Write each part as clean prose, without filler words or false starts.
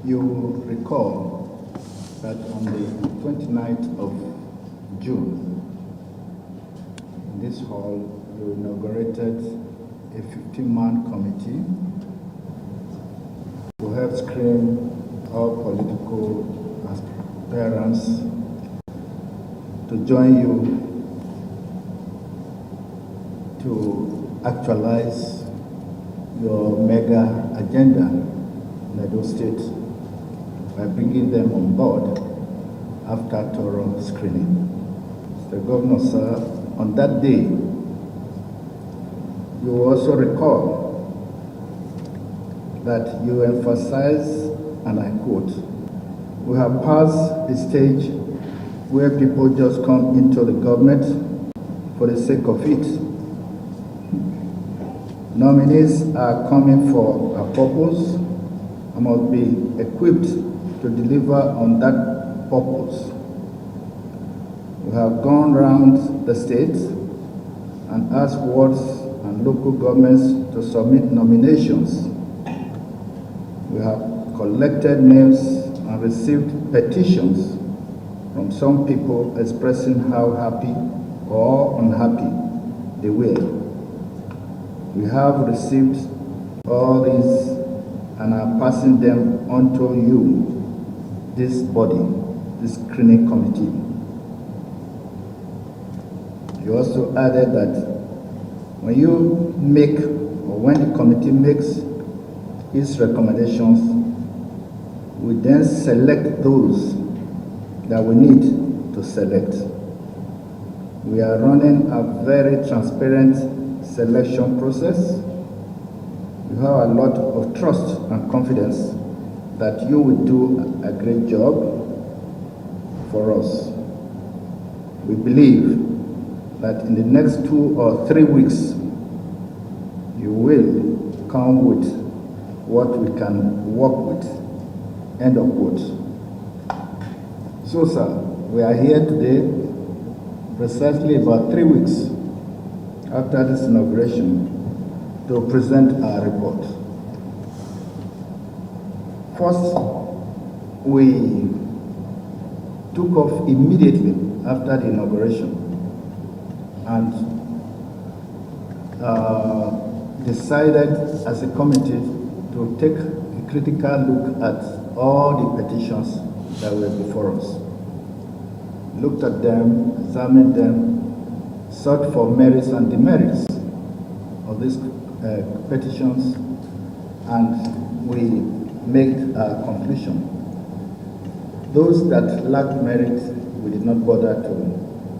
You will recall that on the 29th of June, in this hall, you inaugurated a 15-man committee to help screen all political aspirants to join you to actualize your mega agenda in Edo State by bringing them on board after thorough screening. Mr. Governor, sir, on that day, you will also recall that you emphasized, and I quote, "We have passed the stage where people just come into the government for the sake of it. Nominees are coming for a purpose and must be equipped to deliver on that purpose. We have gone round the state and asked wards and local governments to submit nominations. We have collected names and received petitions from some people expressing how happy or unhappy they were. We have received all these and are passing them on to you, this body, this screening committee." You also added that when the committee makes its recommendations, we then select those that we need to select. We are running a very transparent selection process. We have a lot of trust and confidence that you will do a great job for us. We believe that in the next 2 or 3 weeks, you will come with what we can work with. End of quote. So, sir, we are here today precisely about 3 weeks after this inauguration to present our report. First, we took off immediately after the inauguration and decided as a committee to take a critical look at all the petitions that were before us. Looked at them, examined them, sought for merits and demerits of these petitions, and we made a conclusion. Those that lacked merit, we did not bother to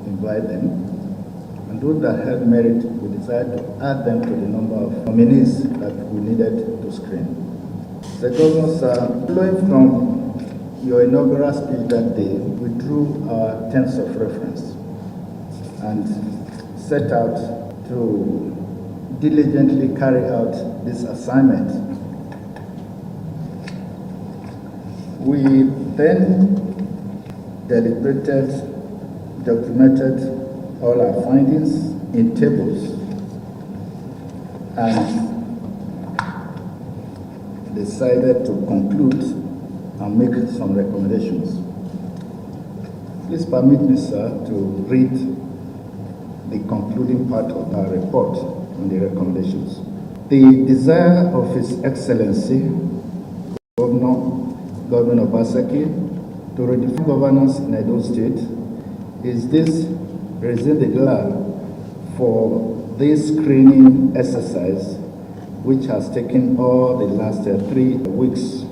invite them, and those that had merit, we decided to add them to the number of nominees that we needed to screen. The governors, following from your inaugural speech that day, we drew our terms of reference and set out to diligently carry out this assignment. We then deliberated, documented all our findings in tables, and decided to conclude and make some recommendations. Please permit me, sir, to read the concluding part of our report on the recommendations. The desire of His Excellency, Governor Obaseki, to redefine governance in Edo State is this raising the glare for this screening exercise, which has taken all the last 3 weeks.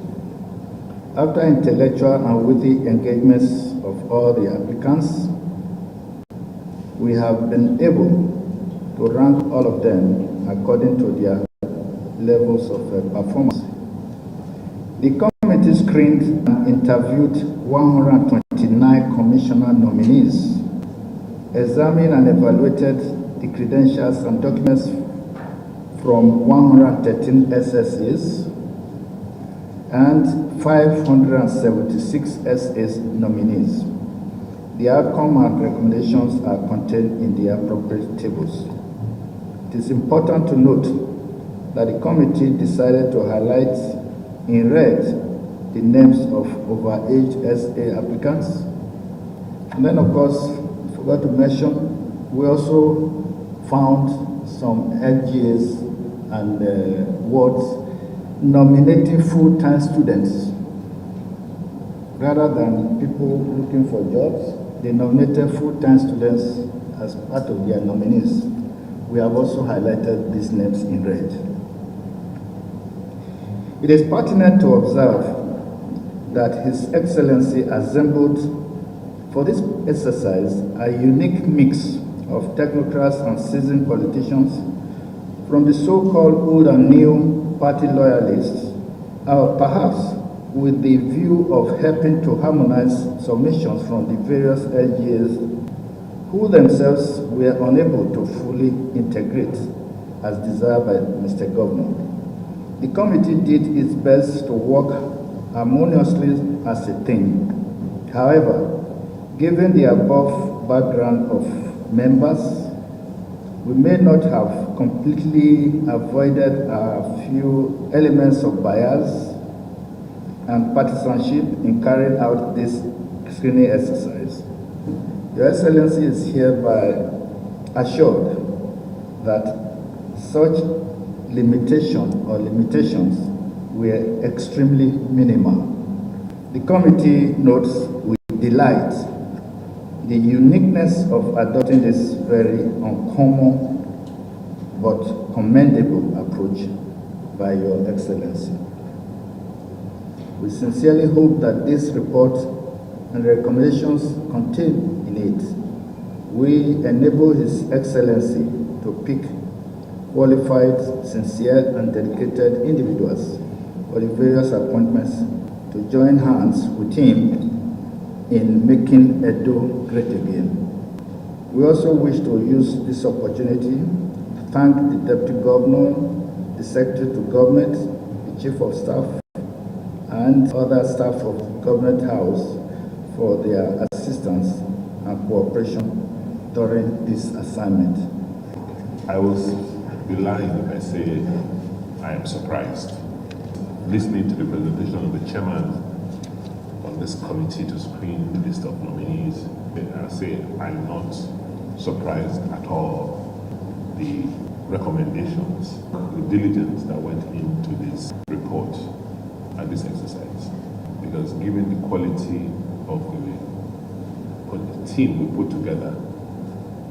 After intellectual and witty engagements of all the applicants, we have been able to rank all of them according to their levels of performance. The committee screened and interviewed 129 commissioner nominees, examined and evaluated the credentials and documents from 113 SSAs and 576 SS nominees. The outcome and recommendations are contained in the appropriate tables. It is important to note that the committee decided to highlight in red the names of overage SA applicants. And then, of course, I forgot to mention, we also found some LGAs and wards nominating full-time students. Rather than people looking for jobs, they nominated full-time students as part of their nominees. We have also highlighted these names in red. It is pertinent to observe that His Excellency assembled for this exercise a unique mix of technocrats and seasoned politicians from the so-called old and new party loyalists, or perhaps with the view of helping to harmonize submissions from the various LGAs who themselves were unable to fully integrate as desired by Mr. Governor. The committee did its best to work harmoniously as a team. However, given the above background of members, we may not have completely avoided a few elements of bias and partisanship in carrying out this screening exercise. Your Excellency is hereby assured that such limitations were extremely minimal. The committee notes with delight the uniqueness of adopting this very uncommon but commendable approach by Your Excellency. We sincerely hope that this report and recommendations contained in it will enable His Excellency to pick qualified, sincere, and dedicated individuals for the various appointments to join hands with him in making Edo great again. We also wish to use this opportunity to thank the Deputy Governor, the Secretary to Government, the Chief of Staff, and other staff of the Government House for their assistance and cooperation during this assignment. I was belied if I say I am surprised. Listening to the presentation of the chairman of this committee to screen the list of nominees, I say I'm not surprised at all. The recommendations, the diligence that went into this report and this exercise, because given the quality of the team we put together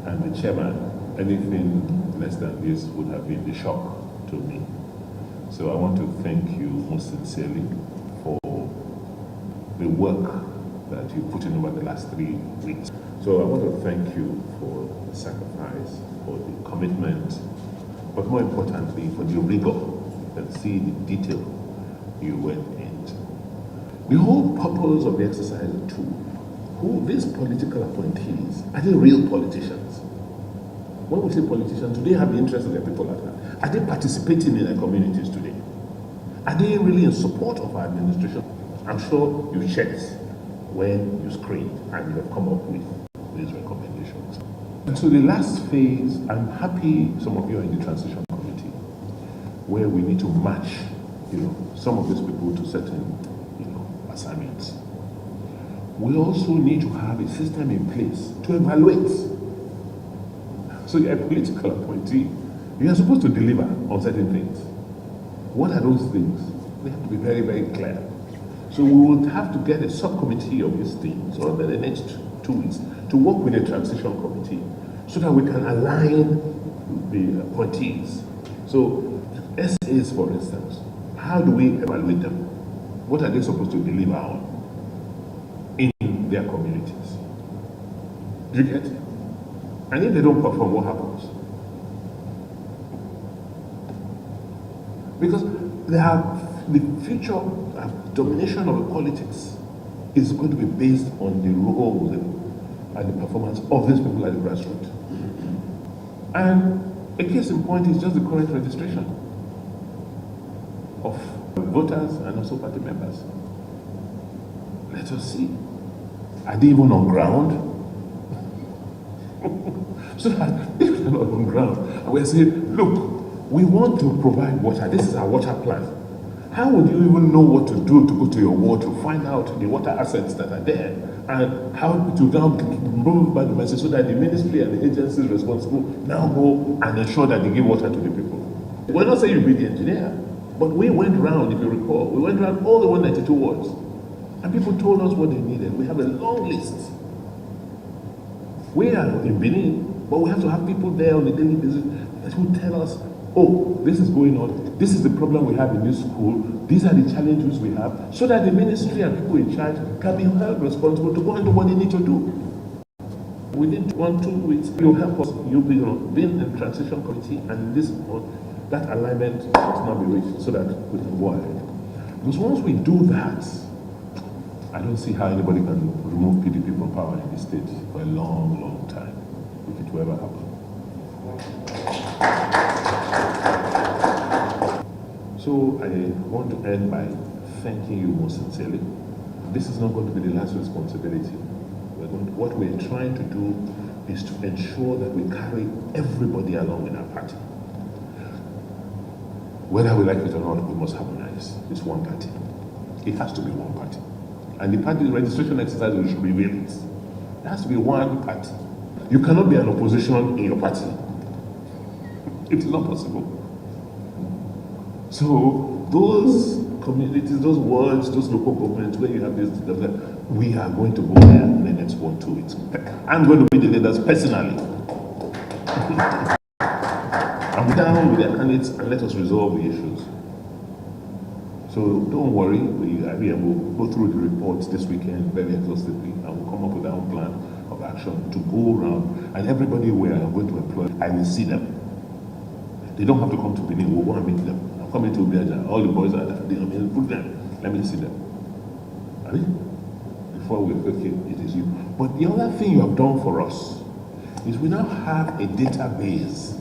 and the chairman, anything less than this would have been the shock to me. So I want to thank you most sincerely for the work that you put in over the last 3 weeks. So I want to thank you for the sacrifice, for the commitment, but more importantly for the rigor and see the detail you went into. The whole purpose of the exercise too, who these political appointees, are they real politicians? When we say politicians, do they have the interest of their people at heart? Are they participating in their communities today? Are they really in support of our administration? I'm sure you checked when you screened and you have come up with these recommendations. And so the last phase, I'm happy some of you are in the transition committee, where we need to match, some of these people to certain, assignments. We also need to have a system in place to evaluate. So you're a political appointee. You are supposed to deliver on certain things. What are those things? They have to be very, very clear. So we will have to get a subcommittee of these things over the next 2 weeks to work with the transition committee so that we can align the appointees. So SAs, for instance, how do we evaluate them? What are they supposed to deliver on in their communities? Do you get it? And if they don't perform, what happens? Because the future domination of the politics is going to be based on the role and the performance of these people at the grassroots. And a case in point is just the current registration of voters and also party members. Let us see. Are they even on ground? So that if they're not on ground, we're saying, look, we want to provide water. This is our water plan. How would you even know what to do to go to your ward to find out the water assets that are there and how to now move back the message so that the ministry and the agencies responsible now go and ensure that they give water to the people? We're not saying you be the engineer, but we went round, if you recall, we went around all the 192 wards and people told us what they needed. We have a long list. We are in Benin, but we have to have people there on a daily basis who tell us, oh, this is going on, this is the problem we have in this school, these are the challenges we have, so that the ministry and people in charge can be held responsible to go and do what they need to do. Within 1-2 weeks, you'll help us, you'll be in the transition committee, and this that alignment must not be reached so that we can go ahead. Because once we do that, I don't see how anybody can remove PDP from power in this state for a long, long time, if it will ever happen. So I want to end by thanking you most sincerely. This is not going to be the last responsibility. What we're trying to do is to ensure that we carry everybody along in our party. Whether we like it or not, we must harmonize. It's one party. It has to be one party. And the party registration exercise will reveal it. It has to be one party. You cannot be an opposition in your party. It's not possible. So those communities, those wards, those local governments where you have this, we are going to go there in the next 1-2 weeks. I'm going to be the leaders personally. I'm down with the candidates and let us resolve the issues. So don't worry, we'll go through the reports this weekend very exhaustively and we'll come up with our own plan of action to go around, and everybody we are going to employ, I will see them. They don't have to come to Benin, we'll go and meet them. I'm coming to Obiaja, all the boys are there, put them, let me see them. I mean, before we, okay, it is you. But the other thing you have done for us is we now have a database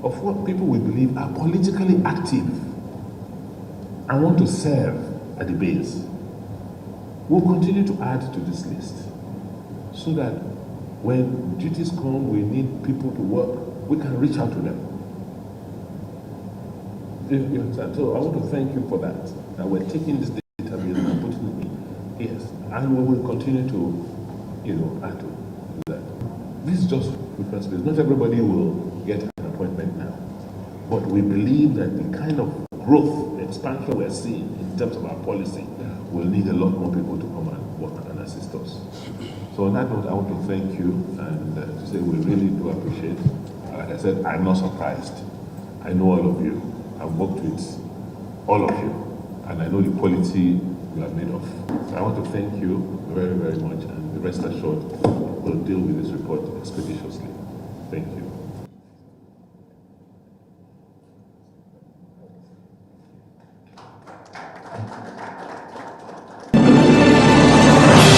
of what people we believe are politically active and want to serve at the base. We'll continue to add to this list so that when duties come, we need people to work, we can reach out to them. So I want to thank you for that we're taking this database and putting it in. Yes, and we will continue to, add to that. This is just reference base. Not everybody will get an appointment now, but we believe that the kind of growth, expansion we're seeing in terms of our policy will need a lot more people to come and work and assist us. So on that note, I want to thank you and to say we really do appreciate. Like I said, I'm not surprised. I know all of you. I've worked with all of you, and I know the quality you are made of. So I want to thank you very, very much, and rest assured we'll deal with this report expeditiously. Thank you.